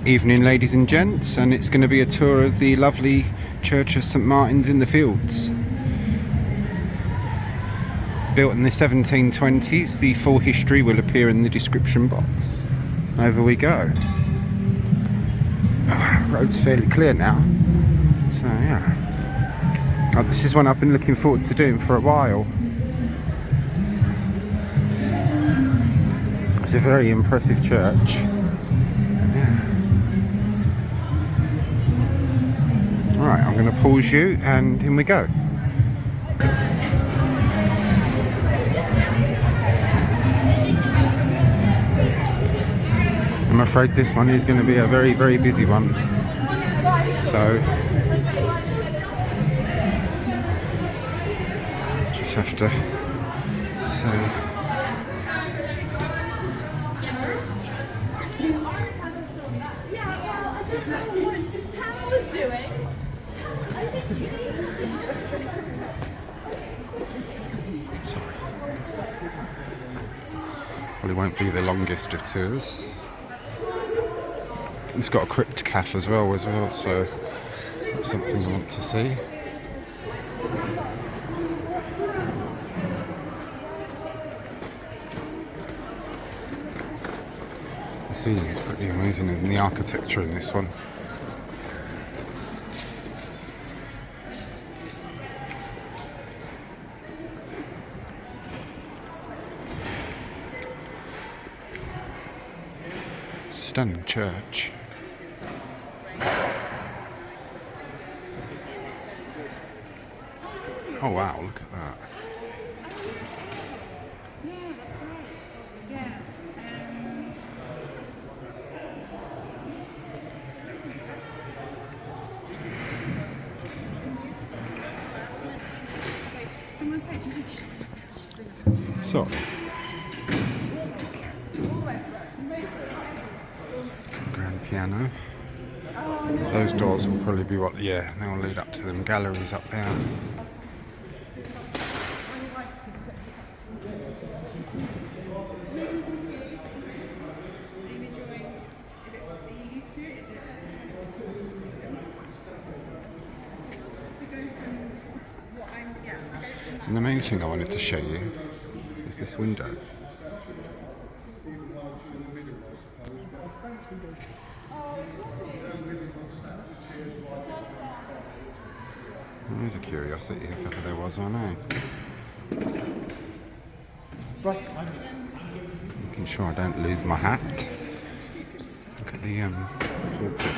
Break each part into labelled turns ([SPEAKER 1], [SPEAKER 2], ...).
[SPEAKER 1] Evening, ladies and gents, and it's going to be a tour of the lovely Church of St Martin's in the Fields. Built in the 1720s, the full history will appear in the description box. Over we go. Road's fairly clear now, so yeah. This is one I've been looking forward to doing for a while. It's a very impressive church. Right, I'm going to pause you and in we go. I'm afraid this one is going to be a very, very busy one. So, just have to say. Sorry. Well, it won't be the longest of tours. It's got a crypt cafe as well, so that's something I want to see. The ceiling is pretty amazing, and the architecture in this one. Stunning church. Oh wow, look at that.
[SPEAKER 2] Yeah, that's right. Yeah.
[SPEAKER 1] So, grand piano. Those doors will probably be what, yeah, they'll lead up to them galleries up there. And the main thing I wanted to show you is this window. There's a curiosity if ever there was one, eh? Making sure I don't lose my hat. Look at the pulpit.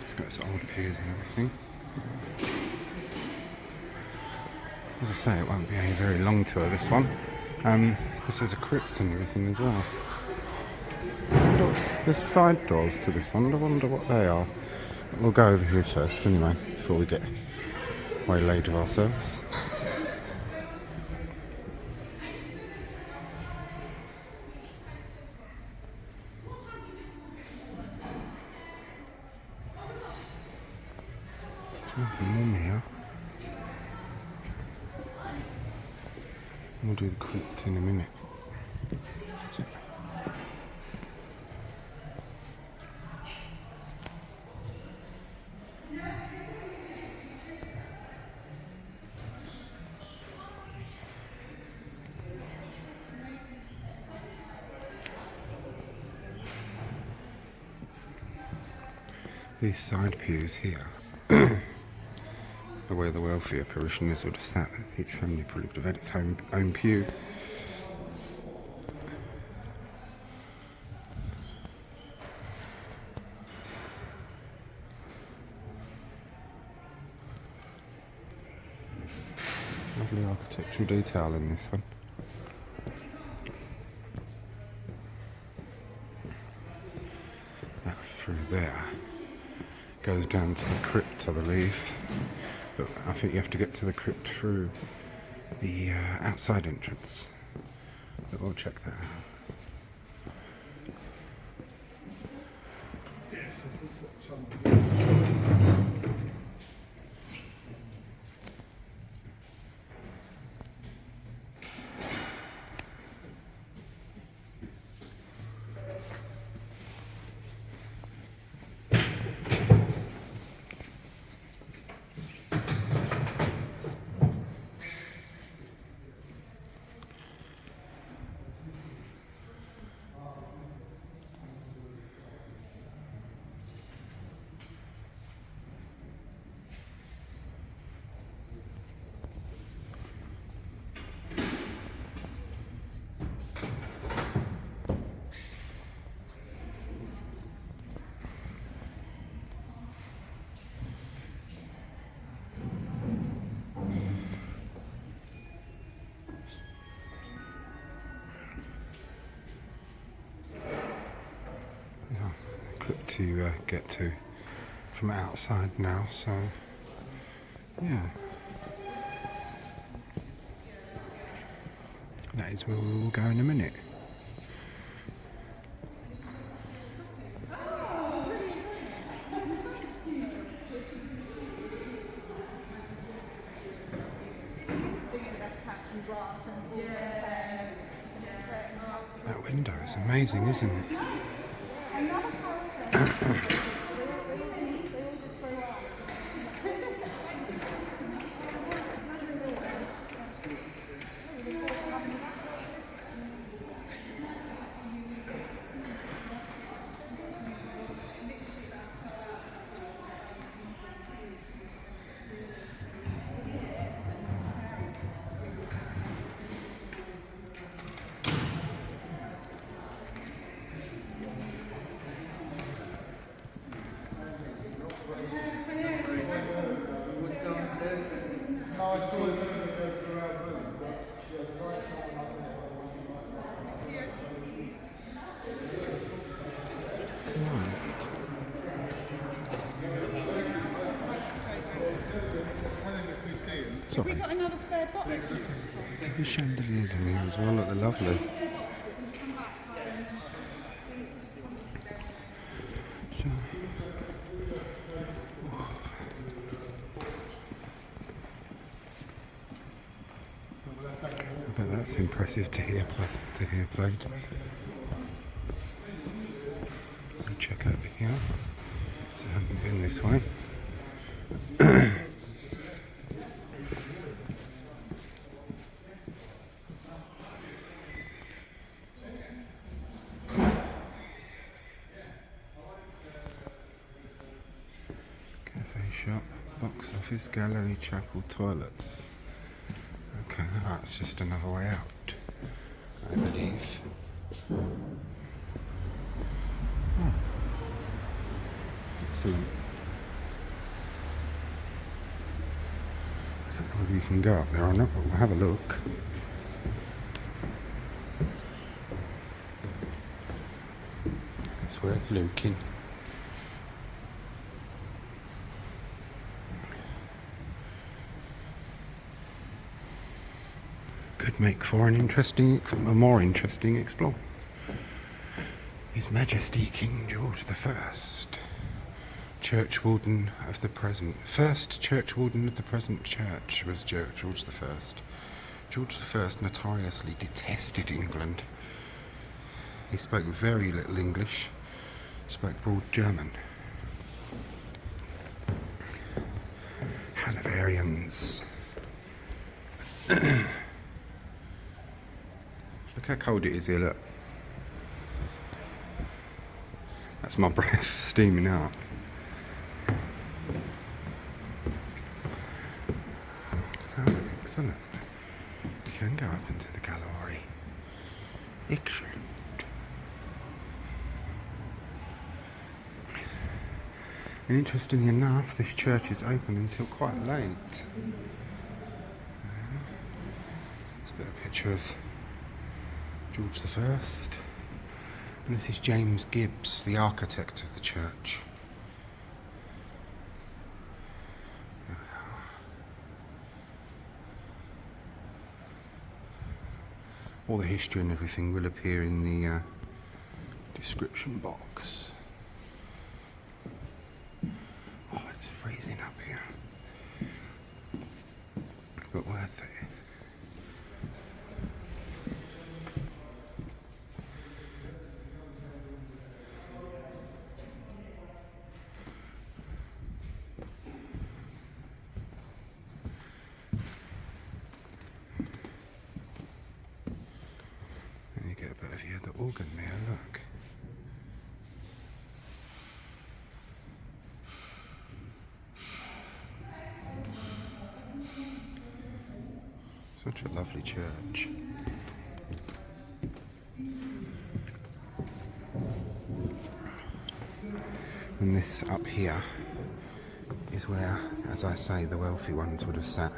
[SPEAKER 1] It's got its old piers and everything. As I say, it won't be a very long tour, this one. There's a crypt and everything as well. There's side doors to this one. I wonder what they are. We'll go over here first anyway, before we get waylaid of ourselves. It's nice and warm here. We'll do the crypt in a minute. These side pews here are where the wealthier parishioners would have sat. Each family probably would have had its own pew. Lovely architectural detail in this one. That through there goes down to the crypt, I believe. But I think you have to get to the crypt through the outside entrance. But we'll check that out. To get to from outside now, so yeah, that is where we will go in a minute. That window is amazing, isn't it?
[SPEAKER 2] Have we got another spare bottle?
[SPEAKER 1] The chandeliers in here as well, look, they're lovely. So, but that's impressive to hear played. I'll check over here. So I haven't been this way. Shop, box office, gallery, chapel, toilets. Okay, that's just another way out, I believe. Oh. Excellent. I don't know if you can go up there or not, but we'll have a look. It's worth looking. Could make for an a more interesting explore. His Majesty King George I, Churchwarden of the present. First Churchwarden of the present church was George I. George I notoriously detested England. He spoke very little English, spoke broad German. Hanoverians. Look how cold it is here, look. That's my breath steaming up. Oh, excellent. You can go up into the gallery. Excellent. And interestingly enough, this church is open until quite late. It's a bit of a picture of George I. And this is James Gibbs, the architect of the church. All the history and everything will appear in the description box. Oh, it's freezing up here, but worth it. And you get a bit of the organ there, look. Such a lovely church. And this up here is where, as I say, the wealthy ones would have sat.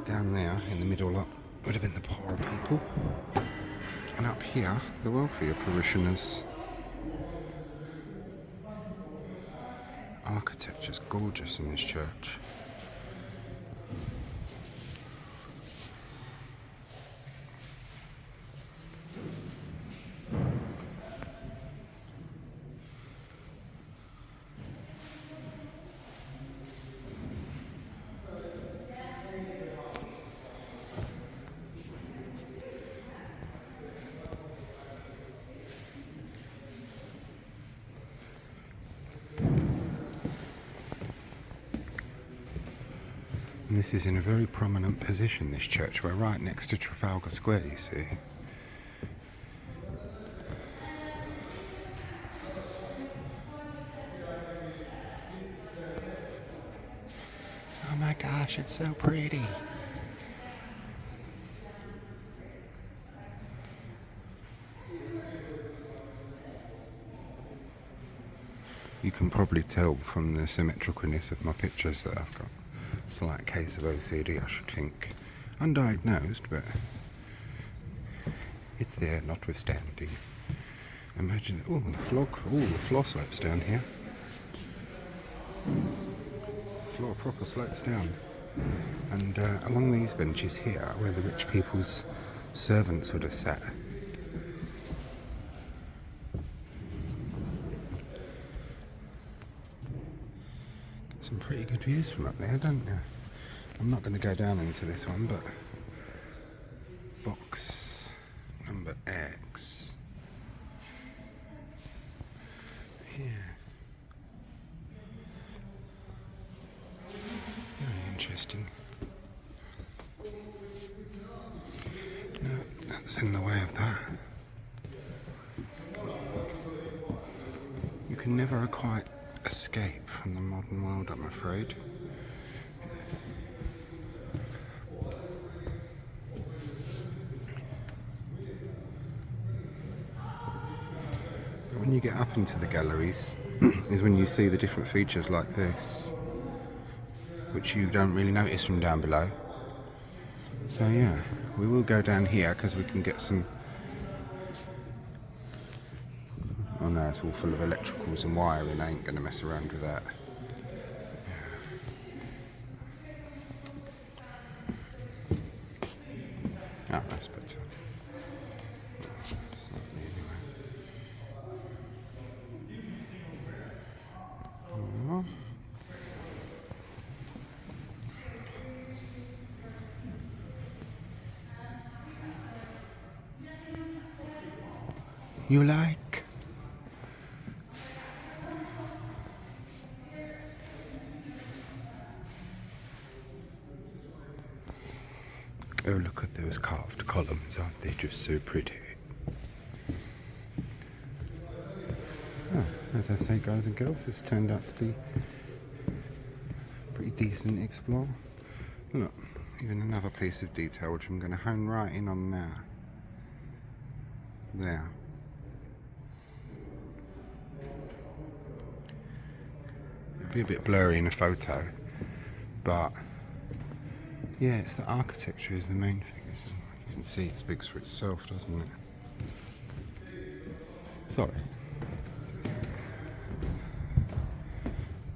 [SPEAKER 1] Down there in the middle lot would have been the poorer people. And up here, the wealthier parishioners. Architecture's gorgeous in this church. And this is in a very prominent position, this church. We're right next to Trafalgar Square, you see. Oh my gosh, it's so pretty. You can probably tell from the symmetricalness of my pictures that I've got a slight case of OCD, I should think. Undiagnosed, but it's there notwithstanding. Imagine, the floor slopes down here. The floor proper slopes down. And along these benches here, where the rich people's servants would have sat. Some pretty good views from up there, don't you? I'm not going to go down into this one, but box number X. Yeah. Very interesting. No, that's in the way of that. You can never quite escape from the modern world, I'm afraid. But when you get up into the galleries is when you see the different features like this, which you don't really notice from down below. So yeah, we will go down here because we can get some. Oh no, it's all full of electricals and wiring. I ain't going to mess around with that. Oh, that's better. Oh. You like? Oh, look at those carved columns, aren't they just so pretty? Oh, as I say, guys and girls, this turned out to be a pretty decent explore. Look, even another piece of detail which I'm going to hone right in on now. There. It'll be a bit blurry in a photo, but yeah, it's the architecture is the main thing, isn't it? You can see it speaks for itself, doesn't it? It's Sorry.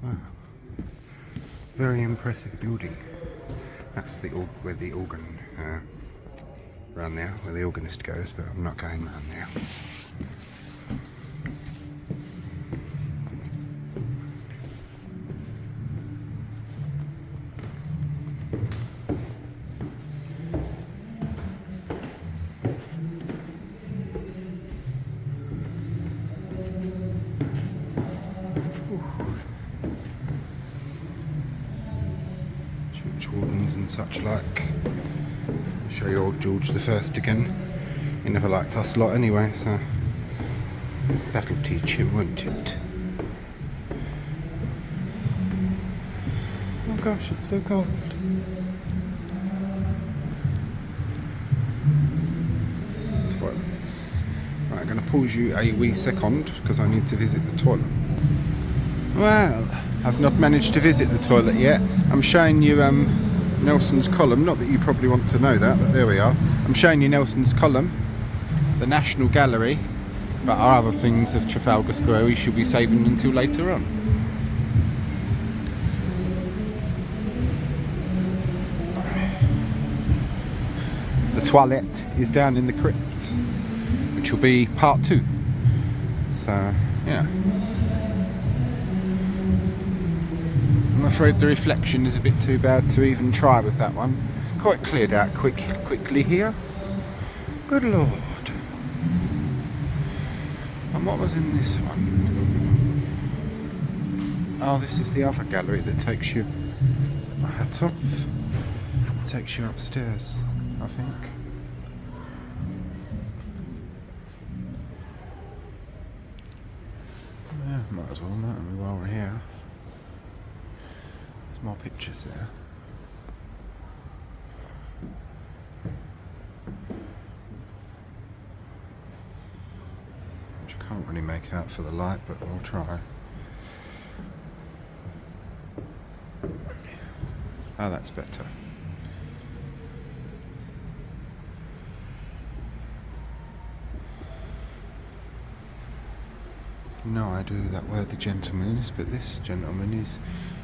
[SPEAKER 1] Wow. Very impressive building. That's where the organ, around there, where the organist goes, but I'm not going around there. Wardens and such like. I'll show you old George the First again. He never liked us lot anyway, so that'll teach him, won't it? Oh gosh, it's so cold. Toilets. Right, I'm going to pause you a wee second because I need to visit the toilet. Well, I've not managed to visit the toilet yet. I'm showing you Nelson's column. Not that you probably want to know that, but there we are. I'm showing you Nelson's column, the National Gallery, but our other things of Trafalgar Square we should be saving until later on. The toilet is down in the crypt, which will be part 2. So, yeah. I'm afraid the reflection is a bit too bad to even try with that one. Quite cleared out quickly here. Good lord. And what was in this one? Oh, this is the other gallery that takes you... Take my hat off. It takes you upstairs, I think. Yeah, might as well, mightn't we, while we're here. More pictures there. Which I can't really make out for the light, but we'll try. Oh, that's better. No idea who that worthy gentleman is, but this gentleman is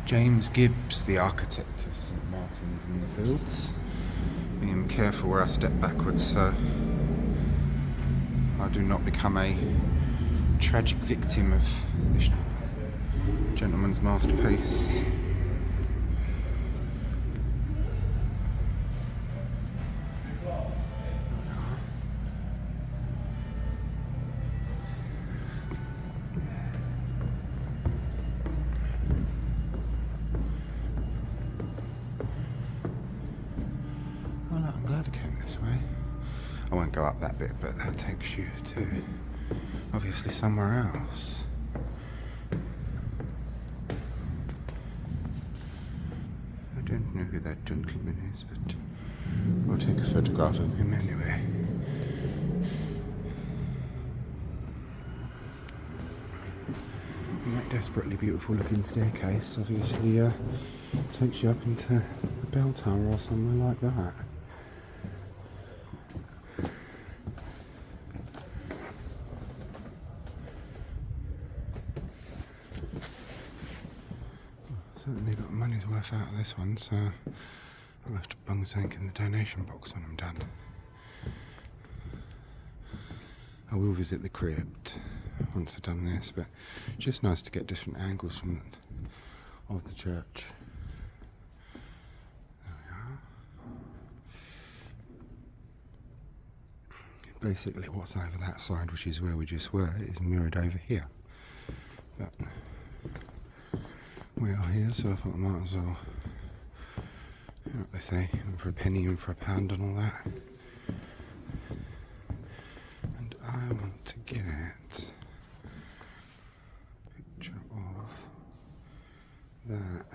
[SPEAKER 1] James Gibbs, the architect of St Martin's in the Fields. Being careful where I step backwards so I do not become a tragic victim of this gentleman's masterpiece. I won't go up that bit, but that takes you to obviously somewhere else. I don't know who that gentleman is, but I'll take a photograph of him anyway. And that desperately beautiful looking staircase obviously takes you up into the bell tower or somewhere like that. Certainly got money's worth out of this one, so I'll have to bung something in the donation box when I'm done. I will visit the crypt once I've done this, but just nice to get different angles of the church. There we are. Basically what's over that side, which is where we just were, is mirrored over here. But we are here, so I thought I might as well, you know what they say, in for a penny, in for a pound and all that. And I want to get a picture of that.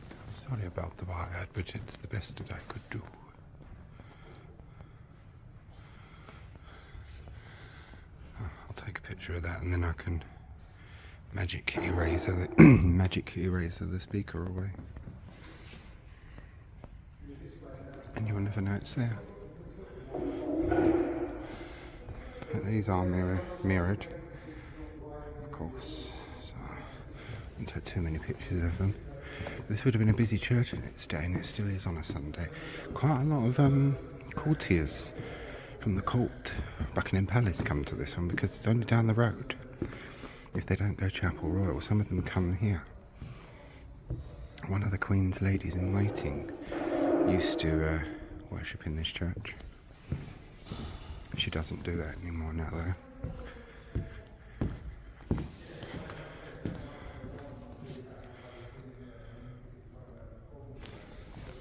[SPEAKER 1] I'm sorry about the wire, but it's the best that I could do. Take a picture of that and then I can magic eraser the speaker away. never know it's there. But these are mirrored, of course, so I didn't take too many pictures of them. This would have been a busy church in its day, and it still is on a Sunday. Quite a lot of courtiers from the court, Buckingham Palace, come to this one because it's only down the road. If they don't go Chapel Royal, some of them come here. One of the Queen's ladies in waiting used to worship in this church. She doesn't do that anymore now, though.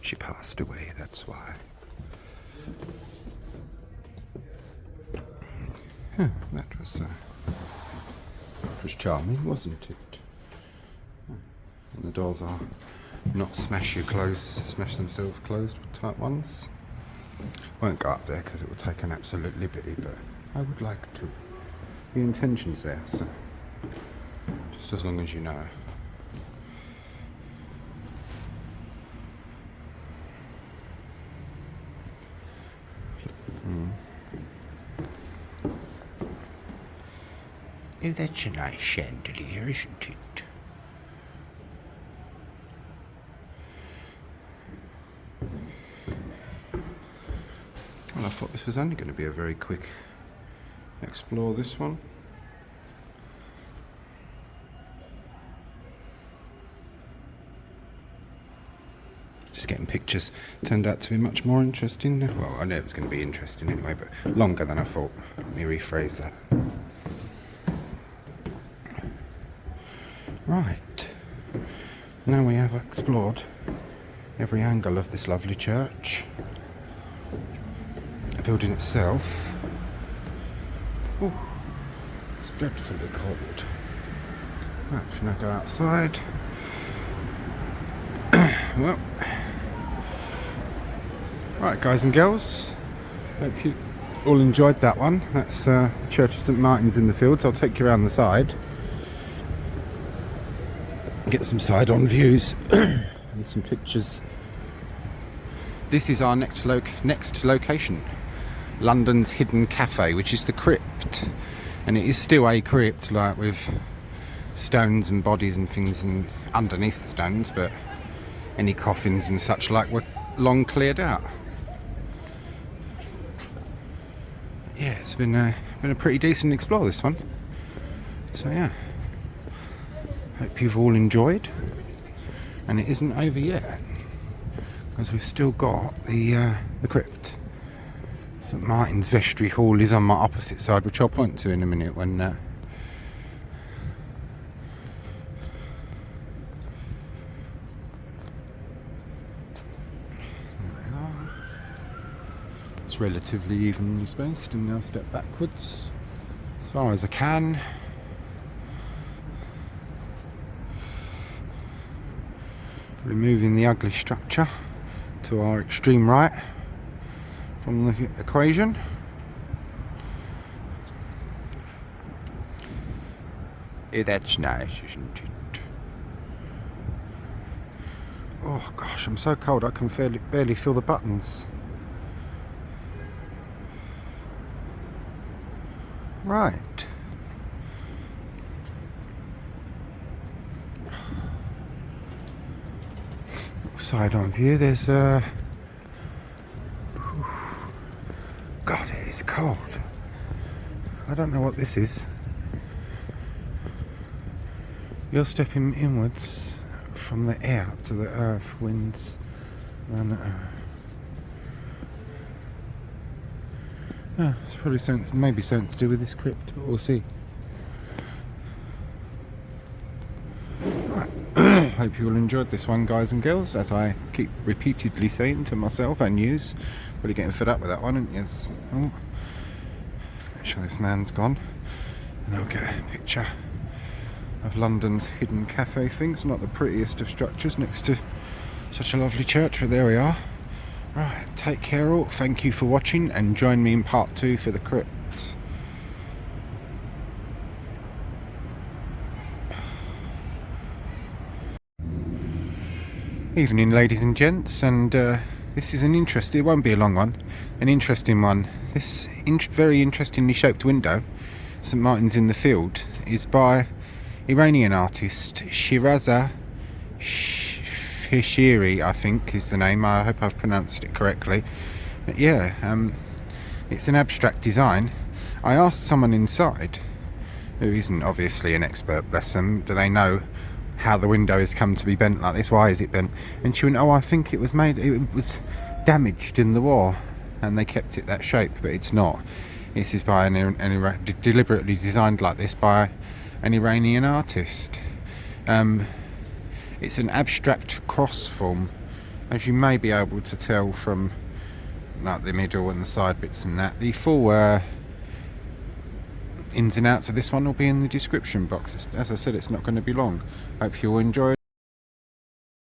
[SPEAKER 1] She passed away, that's why. That was charming, wasn't it? And the doors are not smash themselves closed type ones. Won't go up there because it will take an absolute liberty, but I would like to. The intention's there, so just as long as you know. Oh, that's a nice chandelier, isn't it? Well, I thought this was only going to be a very quick explore, this one. Just getting pictures turned out to be much more interesting. Well, I knew it was going to be interesting anyway, but longer than I thought. Let me rephrase that. Right. Now we have explored every angle of this lovely church. The building itself. Ooh, it's dreadfully cold. Right, should I go outside? Well, right, guys and girls. Hope you all enjoyed that one. That's the Church of St Martin's in the Fields. I'll take you around the side. Get some side-on views and some pictures. This is our next location, London's hidden cafe, which is the crypt, and it is still a crypt, like with stones and bodies and things and underneath the stones, but any coffins and such like were long cleared out. Yeah, it's been a pretty decent explore, this one. So yeah. Hope you've all enjoyed, and it isn't over yet because we've still got the crypt. St Martin's Vestry Hall is on my opposite side, which I'll point to in a minute when there we are. It's relatively evenly spaced, and now step backwards as far as I can. Removing the ugly structure to our extreme right from the equation. Yeah, that's nice, isn't it? Oh gosh, I'm so cold I can barely feel the buttons. Right. Side on view, there's God, it is cold. I don't know what this is. You're stepping inwards from the air to the earth, winds around the earth. Yeah, it's probably maybe something to do with this crypt, but we'll see. Hope you all enjoyed this one, guys and girls, as I keep repeatedly saying to myself and yous. Really getting fed up with that one, aren't you? Oh, make sure this man's gone, and I'll get a picture of London's hidden cafe things. Not the prettiest of structures next to such a lovely church, but there we are. Right, take care all, thank you for watching, and join me in part 2 for the crypt. Evening, ladies and gents, and This is an interesting, it won't be a long one, an interesting one. This very interestingly shaped window, St Martin's in the Field, is by Iranian artist Shiraza Fishiri, I think is the name. I hope I've pronounced it correctly. But yeah, it's an abstract design. I asked someone inside, who isn't obviously an expert, bless them, do they know how the window has come to be bent like this? Why is it bent? And she went, oh, I think it was damaged in the war and they kept it that shape, but it's not. This is by deliberately designed like this by an Iranian artist. It's an abstract cross form, as you may be able to tell from like the middle and the side bits and that. The full ins and outs of this one will be in the description box. As I said, it's not going to be long. Hope you'll enjoy.